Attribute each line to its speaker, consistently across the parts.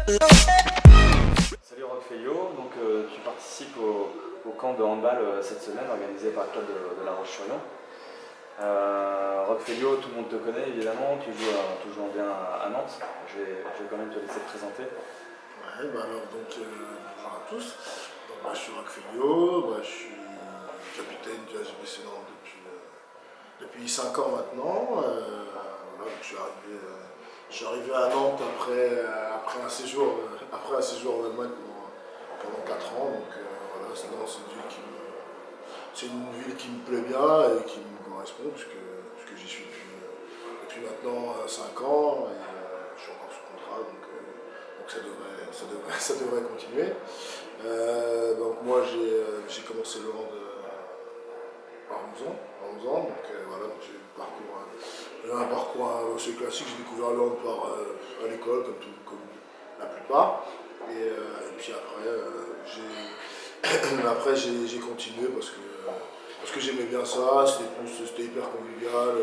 Speaker 1: Salut Roquefellio, donc tu participes au camp de handball cette semaine organisé par le club de La Roche-sur-Yon. Roquefellio, tout le monde te connaît évidemment, tu joues bien à Nantes. Je vais quand même te laisser te présenter.
Speaker 2: Ouais, alors bonjour à tous. Donc, je suis Roquefellio, je suis capitaine du HBC Nantes depuis 5 ans maintenant. Voilà, donc je suis arrivé à Nantes après un séjour en Allemagne pendant 4 ans. Donc voilà, Nantes, c'est une ville qui me plaît bien et qui me correspond puisque j'y suis depuis maintenant 5 ans et je suis encore sous contrat. Donc ça devrait continuer. Donc moi j'ai commencé le hand à 11 ans. Donc voilà, donc j'ai un parcours assez classique. J'ai découvert le hand à l'école comme la plupart. Et puis après j'ai continué parce que j'aimais bien ça. C'était hyper convivial.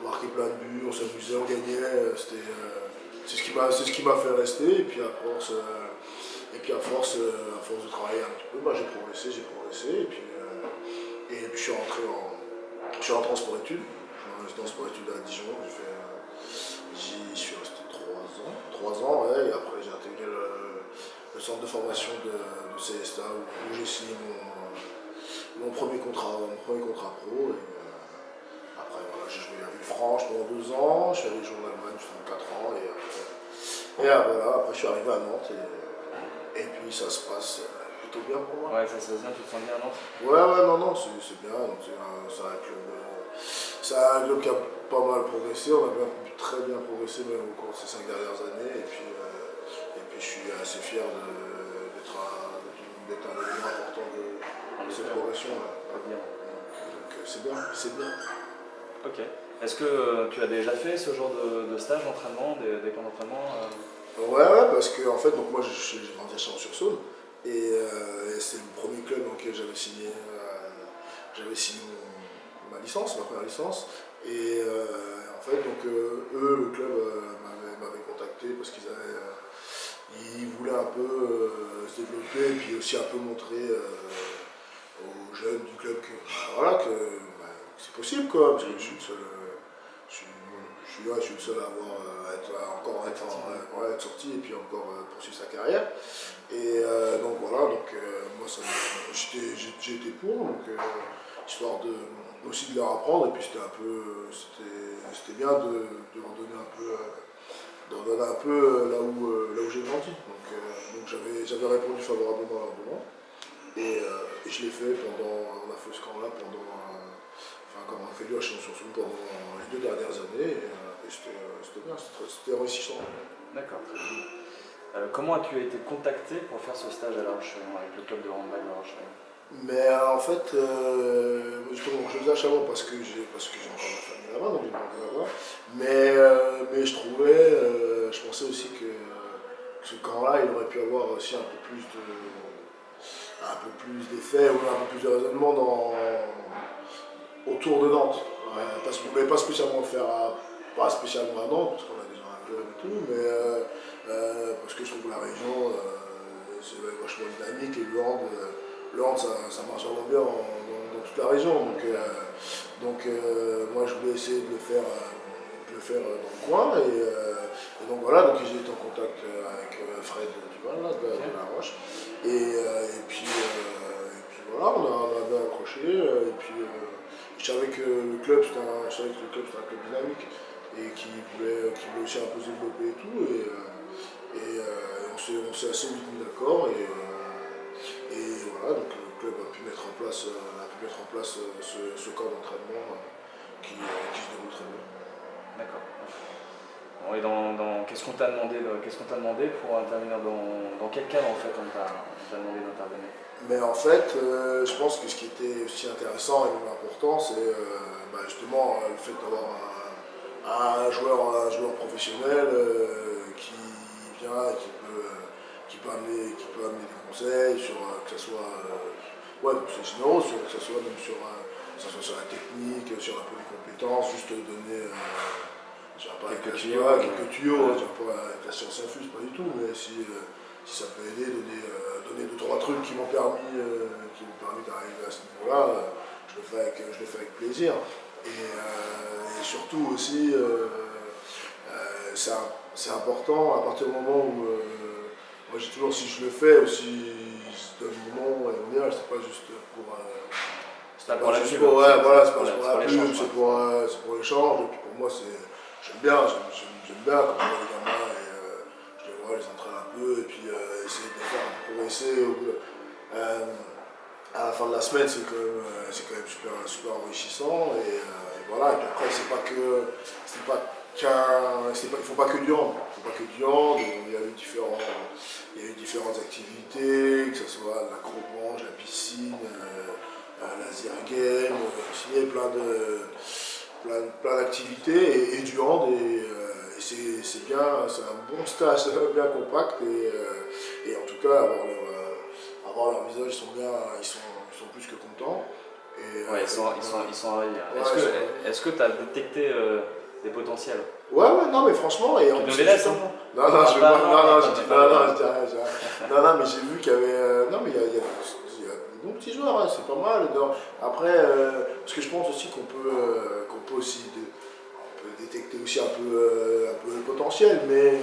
Speaker 2: On marquait plein de buts, on s'amusait, on gagnait. C'est ce qui m'a fait rester. Et puis à force de travailler un petit peu, j'ai progressé. Et puis je suis rentré en sport études. Je suis en sport études à Dijon. J'y suis resté 3 ans. 3 ans, ouais. Et après j'ai intégré le centre de formation de CSTA où j'ai signé mon premier contrat pro. Après, voilà, j'ai joué à Villefranche pendant 2 ans, je suis allé jouer en Allemagne pendant 4 ans, voilà, après je suis arrivé à Nantes, et puis ça se passe plutôt bien pour moi.
Speaker 1: Ouais, ça se passe bien, tu te sens bien à Nantes?
Speaker 2: Ouais, non, c'est bien, donc c'est un club qui a pas mal progressé, on a très bien progressé même au cours de ces 5 dernières années, et puis je suis assez fier d'être un élément important de cette progression. Donc c'est bien.
Speaker 1: Ok. Est-ce que tu as déjà fait ce genre de stage d'entraînement, des camps d'entraînement
Speaker 2: Ouais, parce que en fait, donc moi j'ai grandi à Chalon-sur-Saône et c'est le premier club dans lequel j'avais signé ma première licence. Et en fait, donc le club m'avait contacté parce ils voulaient un peu se développer et puis aussi un peu montrer aux jeunes du club que c'est possible quoi, parce que je suis le seul. Je suis le seul à être sorti et puis encore poursuivre sa carrière. Et donc voilà, moi j'ai été pour, histoire aussi de leur apprendre, et puis c'était bien de leur donner un peu là où j'ai grandi. Donc j'avais répondu favorablement à leur demande. Et je l'ai fait on a fait ce camp-là comme on a fait lui à Chalon-sur-Saône pendant les 2 dernières années. Et c'était bien, c'était enrichissant.
Speaker 1: D'accord. Comment as-tu été contacté pour faire ce stage à La Roche-sur-Yon avec le club de handball de La Roche-sur-Yon?
Speaker 2: Mais en fait, justement, je le faisais à Chalon parce que j'ai encore ma famille là-bas, donc j'ai grandi là-bas. Mais je pensais aussi que ce camp-là, il aurait pu avoir aussi un peu plus d'effet ou un peu plus de raisonnement autour de Nantes. Parce qu'on ne voulait pas spécialement le faire pas spécialement à Nantes, parce qu'on a déjà un club et tout, mais parce que je trouve que la région, c'est vachement dynamique et le hand ça marche vraiment bien dans toute la région. Donc moi je voulais essayer de le faire dans le coin. Et donc voilà, donc j'ai été en contact avec Fred Duval là, de La Roche. Et puis voilà, on a bien accroché. Et puis je savais que le club c'était un club dynamique et qui voulait aussi un peu se développer et tout. On s'est assez vite mis d'accord. Et voilà, donc le club a pu mettre en place ce camp d'entraînement qui se déroule très bien.
Speaker 1: D'accord. Bon, et qu'est-ce qu'on t'a demandé pour intervenir dans quel cadre en fait on t'a demandé d'intervenir?
Speaker 2: Mais en fait, je pense que ce qui était aussi intéressant et même important, c'est justement le fait d'avoir un joueur professionnel qui vient et qui peut amener des conseils que ce soit conseils généraux, que ce soit même sur la technique, sur un peu les compétences, juste donner quelques tuyaux, je dirais pas avec la science infuse, pas du tout, mais aussi, si ça peut aider, donner 2-3 trucs qui m'ont permis d'arriver à ce niveau-là, je le fais avec plaisir. Et surtout aussi, c'est important à partir du moment où, moi j'ai toujours, si je le fais aussi, je donne mon nom et mon image, c'est pas juste pour...
Speaker 1: c'est pas pour la pub.
Speaker 2: Ouais, voilà, c'est pas pour la pub,
Speaker 1: l'échange,
Speaker 2: c'est pour l'échange. Et puis pour moi, j'aime bien quand on voit les gamins et je les vois, les entraîner un peu et puis essayer de les faire progresser. À la fin de la semaine, c'est quand même super enrichissant. Et voilà, et puis après, il faut pas que du hand. Il y a eu différentes activités, que ce soit l'acrobranche, la piscine, la zirgame, il y a plein d'activités et du hand. Et c'est bien, c'est un bon stage, bien compact. Et en tout cas, avoir leur visage, ils sont plus que contents.
Speaker 1: Ouais, ils sont ravis.
Speaker 2: Ouais,
Speaker 1: Est-ce que tu as détecté des potentiels?
Speaker 2: Ouais, non, mais franchement, et en
Speaker 1: Tu nous
Speaker 2: plus,
Speaker 1: les laisses,
Speaker 2: non,
Speaker 1: Ah,
Speaker 2: je veux
Speaker 1: bah,
Speaker 2: pas, non,
Speaker 1: non,
Speaker 2: je dis,
Speaker 1: pas
Speaker 2: non,
Speaker 1: mal.
Speaker 2: je dis rien. Non, mais j'ai vu qu'il y avait, non, mais il y a des bons petits joueurs, hein, c'est pas mal. Après, parce que je pense aussi qu'on peut aussi, on peut détecter aussi un peu le potentiel, mais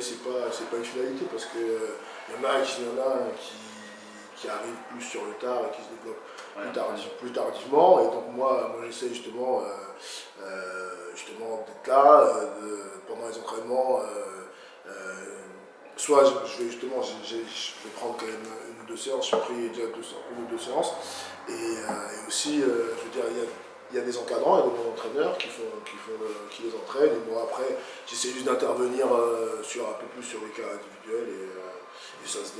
Speaker 2: c'est pas une finalité, parce que il y en a qui arrivent plus sur le tard et qui se développent plus tardivement, et donc moi j'essaie justement d'être là pendant les entraînements. Soit je vais prendre quand même une ou deux séances, j'ai pris déjà une ou deux séances, et aussi, je veux dire, il y a des encadrants, il y a des bons entraîneurs qui les entraînent, et moi après j'essaie juste d'intervenir un peu plus sur les cas individuels, et ça se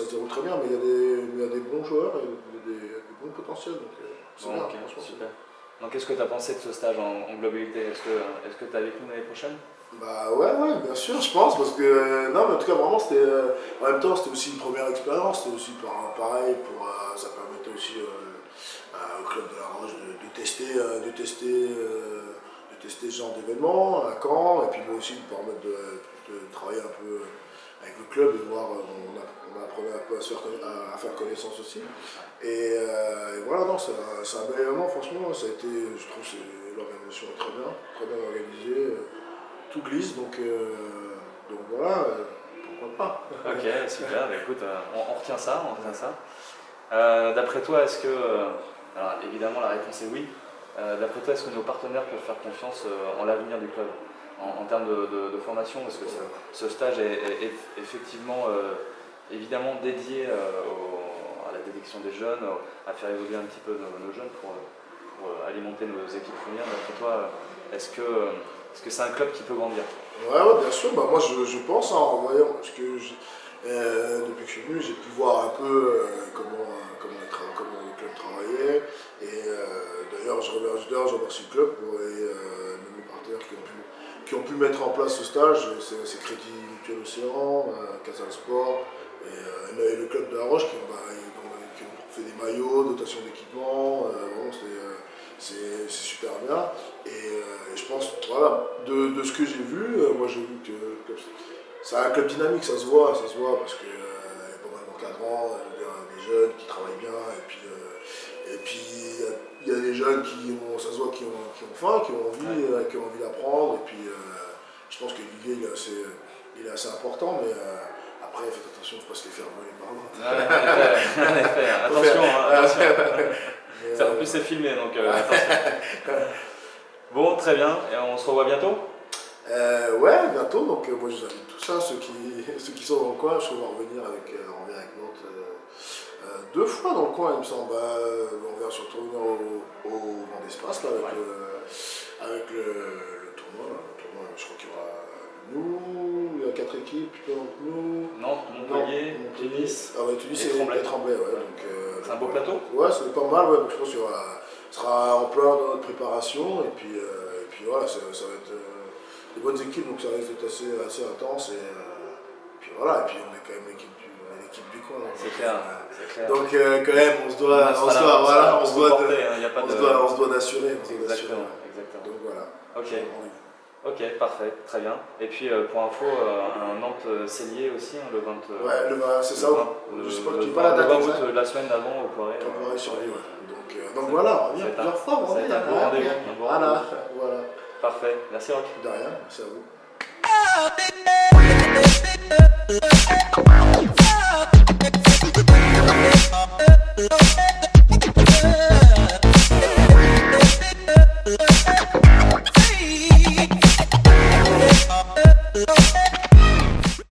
Speaker 2: déroule très bien, mais il y a des bons joueurs, et il y a des bons potentiels, donc c'est bien,
Speaker 1: Ok,
Speaker 2: franchement.
Speaker 1: super. Donc, qu'est-ce que tu as pensé de ce stage en globalité? Est-ce que tu es avec nous l'année prochaine?
Speaker 2: Bah ouais, bien sûr, je pense, parce que, non, mais en tout cas, vraiment, en même temps, c'était aussi une première expérience, c'était aussi pareil, ça permettait aussi au club de la Roche de tester ce genre d'événement à Caen, et puis moi aussi de permettre de travailler un peu avec le club, de voir, on apprenait un peu à faire connaissance aussi. Et voilà, non, c'est un bel événement, franchement, ça a été, je trouve, l'organisation est très bien organisée. Tout glisse, donc voilà, pourquoi pas.
Speaker 1: Ok, super. Bah, écoute, on retient ça, D'après toi, est-ce que, alors évidemment la réponse est oui, d'après toi, est-ce que nos partenaires peuvent faire confiance en l'avenir du club en termes de formation? Parce que ce stage est effectivement, évidemment dédié à la détection des jeunes, à faire évoluer un petit peu nos jeunes pour alimenter nos équipes premières. D'après toi, est-ce que c'est un club qui peut grandir?
Speaker 2: Ouais, bien sûr, bah, moi je pense, hein, en voyant, parce que depuis que je suis venu, j'ai pu voir un peu comment le club travaillait. Et d'ailleurs, je remercie le club même les partenaires qui ont pu mettre en place ce stage. C'est Crédit Mutuel Océan, Casal Sport et le club de la Roche qui ont fait des maillots, dotation d'équipement. Vraiment, c'est super bien. Et je pense, voilà, de ce que j'ai vu, moi j'ai vu que le club, c'est un club dynamique, ça se voit parce que y a pas mal d'encadrants, des jeunes qui travaillent bien, et puis il y a des jeunes ça se voit qui ont faim, qui ont envie d'apprendre, et puis je pense que Olivier il est assez important, mais après faites attention, il ne faut pas se les faire voler par l'autre.
Speaker 1: En effet, attention. En plus c'est filmé, donc attention. Bon, très bien, et on se revoit bientôt?
Speaker 2: Ouais, bientôt, donc moi je vous invite tous, hein, ceux qui sont dans le coin, je vais revenir avec Nantes 2 fois dans le coin, il me semble. On vient surtout revenir au Vent d'Espace là, avec le tournoi. Le tournoi, je crois qu'il y aura nous, il y a 4 équipes, donc nous.
Speaker 1: Nantes, Montpellier, Tunis.
Speaker 2: Ah ouais, Tunis
Speaker 1: et
Speaker 2: et
Speaker 1: Tremblay.
Speaker 2: Tremblay, ouais.
Speaker 1: C'est un beau plateau?
Speaker 2: Ouais, c'est pas mal, ouais, donc je pense qu'il sera en plein dans notre préparation, et puis voilà, ça va être des bonnes équipes, donc ça risque d'être assez intense, et puis voilà, et puis on est quand même l'équipe du coin.
Speaker 1: C'est clair.
Speaker 2: Donc quand même, on se doit d'assurer.
Speaker 1: Exactement.
Speaker 2: Donc voilà.
Speaker 1: Ok. Ok, parfait, très bien. Et puis pour info, un Nantes-Cellier aussi, hein, le 20.
Speaker 2: Ouais, c'est ça. Je sais pas,
Speaker 1: le
Speaker 2: j'ai pas la
Speaker 1: 20
Speaker 2: date
Speaker 1: août,
Speaker 2: exacte.
Speaker 1: la semaine d'avant au Poiré.
Speaker 2: Ouais, sur lui, ouais. Donc voilà, on revient plusieurs fois.
Speaker 1: Ça va être un beau rendez-vous.
Speaker 2: Voilà.
Speaker 1: Parfait, merci Rock.
Speaker 2: De rien, merci à vous.